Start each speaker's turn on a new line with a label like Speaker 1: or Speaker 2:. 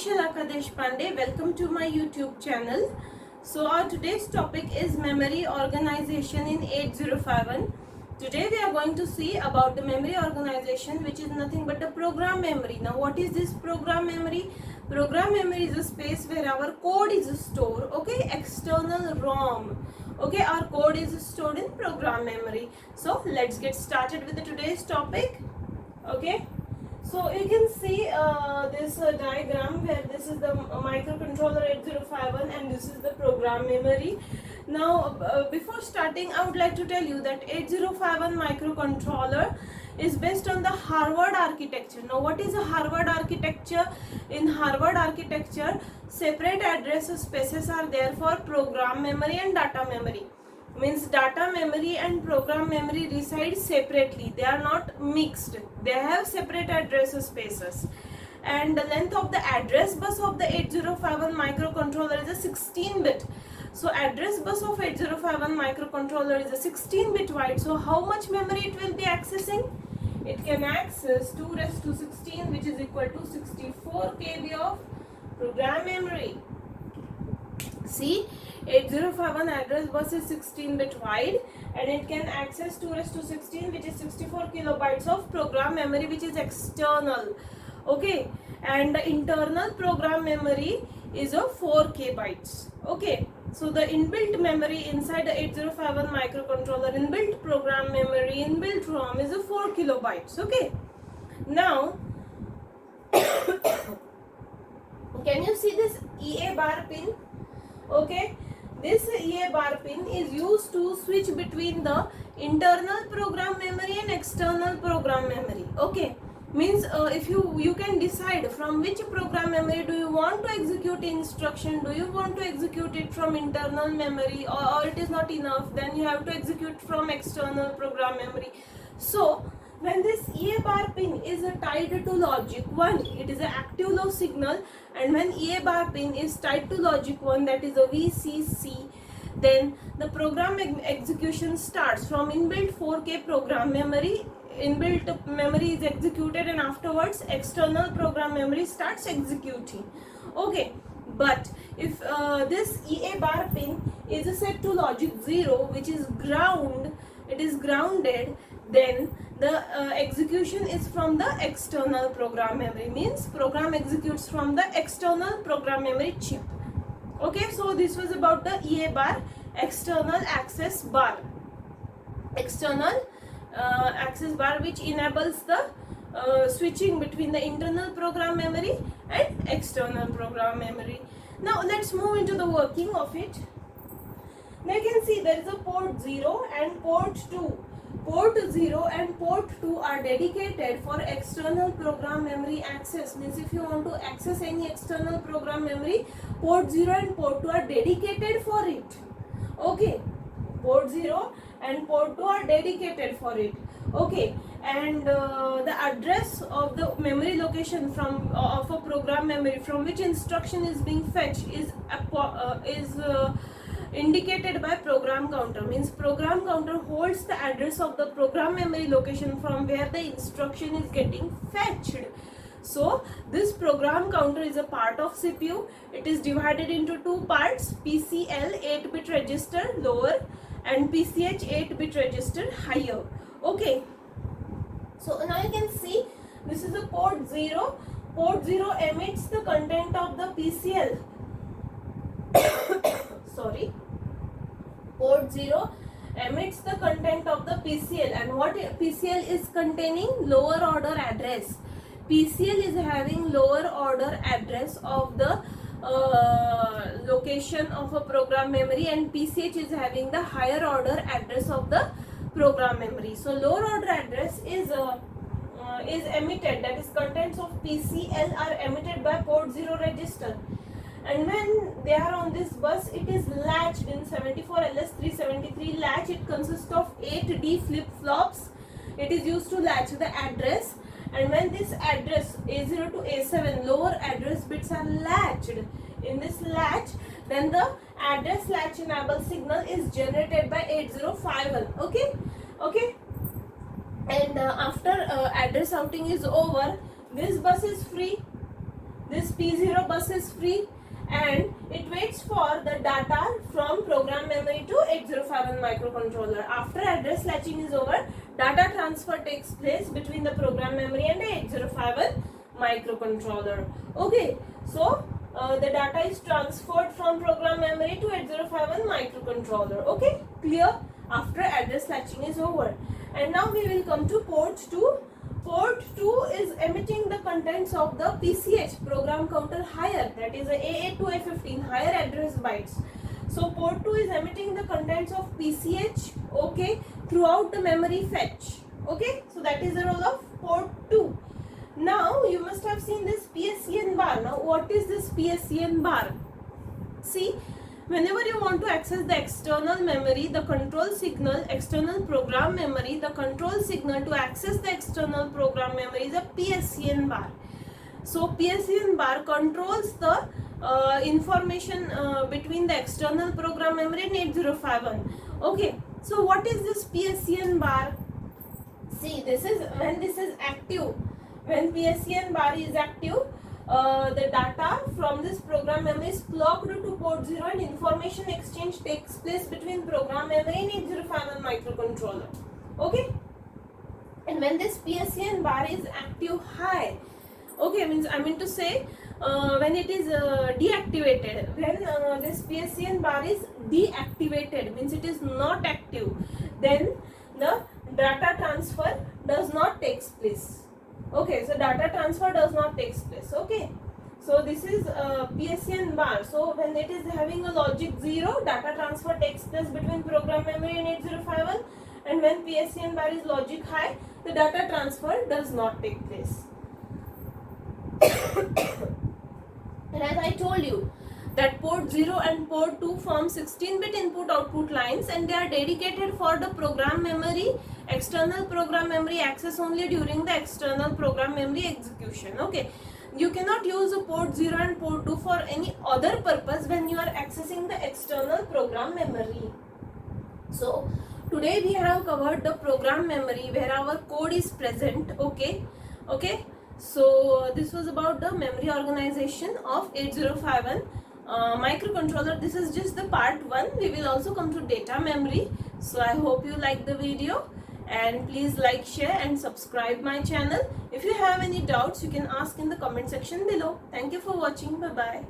Speaker 1: Shalaka Deshpande. Welcome to my YouTube channel. So our today's topic is memory organization in 8051. Today we are going to see about the memory organization, which is nothing but the program memory. Now what is this program memory? Program memory is a space where our code is stored, okay, external ROM. Okay, our code is stored in program memory. So let's get started with today's topic. Okay. So you can see this diagram where this is the microcontroller 8051 and this is the program memory. Now before starting, I would like to tell you that 8051 microcontroller is based on the Harvard architecture. Now what is a Harvard architecture? In Harvard architecture, separate address spaces are there for program memory and data memory. Means data memory and program memory reside separately. They are not mixed. They have separate address spaces. And the length of the address bus of the 8051 microcontroller is a 16-bit. So address bus of 8051 microcontroller is a 16-bit wide. So how much memory it will be accessing? It can access 2 raised to 16, which is equal to 64 KB of program memory. See, 8051 address bus is 16-bit wide and it can access 2 raised to 16, which is 64 kilobytes of program memory, which is external. Okay, and the internal program memory is of 4 KB. Okay, so the inbuilt memory inside the 8051 microcontroller, inbuilt program memory, inbuilt ROM is of 4 kilobytes. Okay, now can you see this EA bar pin? Okay, this EA bar pin is used to switch between the internal program memory and external program memory. Okay, means if you can decide from which program memory do you want to execute instruction. Do you want to execute it from internal memory, or it is not enough, then you have to execute from external program memory. So when this EA bar pin is tied to logic 1, it is an active low signal, and when EA bar pin is tied to logic 1, that is a VCC, then the program execution starts from inbuilt 4K program memory. Inbuilt memory is executed and afterwards external program memory starts executing. Okay, but if this EA bar pin is set to logic 0, which is ground, it is grounded, then the execution is from the external program memory, means program executes from the external program memory chip. Okay, so this was about the EA bar, external access bar. External access bar, which enables the switching between the internal program memory and external program memory. Now let's move into the working of it. Now you can see there is a port 0 and port 2. Port 0 and port 2 are dedicated for external program memory access. Means if you want to access any external program memory, port 0 and port 2 are dedicated for it. Okay, port 0 and port 2 are dedicated for it. Okay, and the address of the memory location from of a program memory from which instruction is being fetched is indicated by program counter. Means program counter holds the address of the program memory location from where the instruction is getting fetched. So this program counter is a part of CPU. It is divided into two parts: PCL 8-bit register lower and PCH 8-bit register higher. Okay, so now you can see this is a port 0. Port 0 emits the content of the PCL. Sorry, port 0 emits the content of the PCL, and what PCL is containing? Lower order address. PCL is having lower order address of the location of a program memory, and PCH is having the higher order address of the program memory. So lower order address is emitted, that is contents of PCL are emitted by port 0 register. And when they are on this bus, it is latched in 74LS373 latch. It consists of 8D flip-flops. It is used to latch the address, and when this address A0 to A7 lower address bits are latched in this latch, then the address latch enable signal is generated by 8051. Okay, and after address outing is over, this bus is free. this P0 bus is free and it waits for the data from program memory to 8051 microcontroller. After address latching is over, data transfer takes place between the program memory and the 8051 microcontroller. Okay, so the data is transferred from program memory to 8051 microcontroller. Okay, clear? After address latching is over. And now we will come to port 2. Port 2 is emitting the contents of the PCH, program counter higher, that is a A8 to A15, higher address bytes. So port 2 is emitting the contents of PCH, okay, throughout the memory fetch. Okay, so that is the role of port 2. Now you must have seen this PSEN bar. Now what is this PSEN bar? See, whenever you want to access the external memory, the control signal, external program memory, the control signal to access the external program memory is a PSEN bar. So PSEN bar controls the information between the external program memory and 8051. Okay, so what is this PSEN bar? See, this is when this is active. When PSEN bar is active, the data from this program memory is clocked to port 0 and information exchange takes place between program memory and 8051 microcontroller. Okay, and when this PSEN bar is active high, okay, means I mean to say when it is deactivated, when this PSEN bar is deactivated, means it is not active, then the data transfer does not take place. Okay, so data transfer does not take place. Okay, so this is PSEN bar. So when it is having a logic 0, data transfer takes place between program memory and 8051, and when PSEN bar is logic high, the data transfer does not take place. And as I told you that port 0 and port 2 form 16-bit input output lines, and they are dedicated for the program memory, external program memory access only during the external program memory execution. Okay, you cannot use a port 0 and port 2 for any other purpose when you are accessing the external program memory. So today we have covered the program memory where our code is present. Okay, so this was about the memory organization of 8051 microcontroller. This is just the part 1. We will also come to data memory. So I hope you like the video, and please like, share and subscribe my channel. If you have any doubts, you can ask in the comment section below. Thank you for watching. Bye bye.